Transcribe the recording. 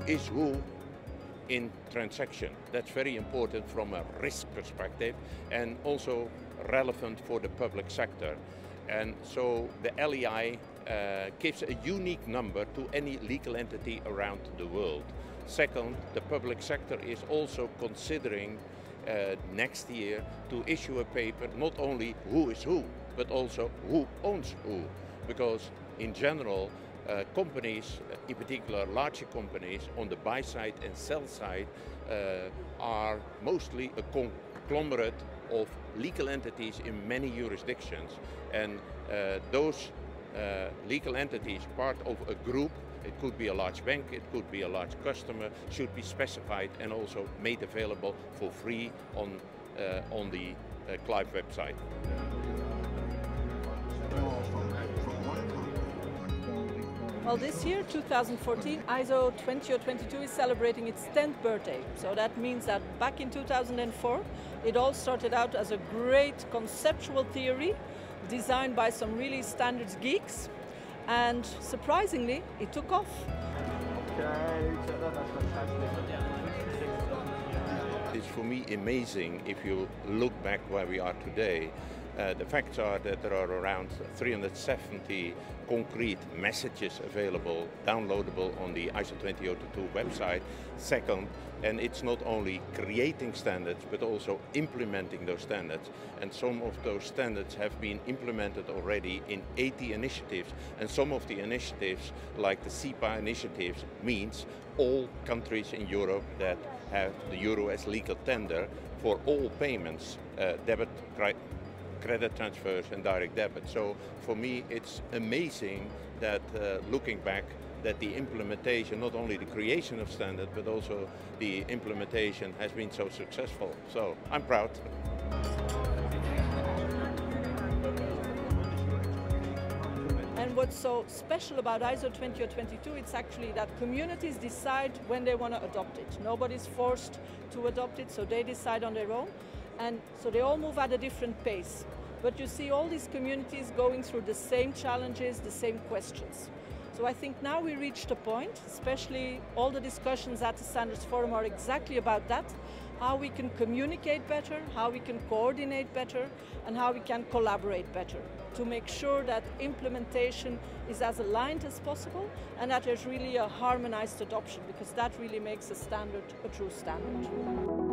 is who in transaction. That's very important from a risk perspective and also relevant for the public sector. And so the LEI gives a unique number to any legal entity around the world. Second, the public sector is also considering next year to issue a paper not only who is who, but also who owns who. Because in general, companies, in particular larger companies on the buy side and sell side, are mostly a conglomerate of legal entities in many jurisdictions. And those legal entities, part of a group, it could be a large bank, it could be a large customer, should be specified and also made available for free on the Clive website. Well, this year, 2014, ISO 20022 is celebrating its 10th birthday. So that means that back in 2004, it all started out as a great conceptual theory designed by some really standards geeks. And surprisingly, it took off. It's for me amazing if you look back where we are today. The facts are that there are around 370 concrete messages available, downloadable on the ISO 20022 website. Second, and it's not only creating standards, but also implementing those standards. And some of those standards have been implemented already in 80 initiatives. And some of the initiatives, like the SEPA initiatives, means all countries in Europe that have the euro as legal tender for all payments, debit, credit transfers and direct debit. So for me it's amazing that looking back that the implementation, not only the creation of standard, but also the implementation has been so successful. So I'm proud. And what's so special about ISO 20022, it's actually that communities decide when they want to adopt it. Nobody's forced to adopt it, so they decide on their own. And so they all move at a different pace. But you see all these communities going through the same challenges, the same questions. So I think now we reached a point, especially all the discussions at the Standards Forum are exactly about that, how we can communicate better, how we can coordinate better, and how we can collaborate better to make sure that implementation is as aligned as possible and that there's really a harmonized adoption, because that really makes a standard a true standard.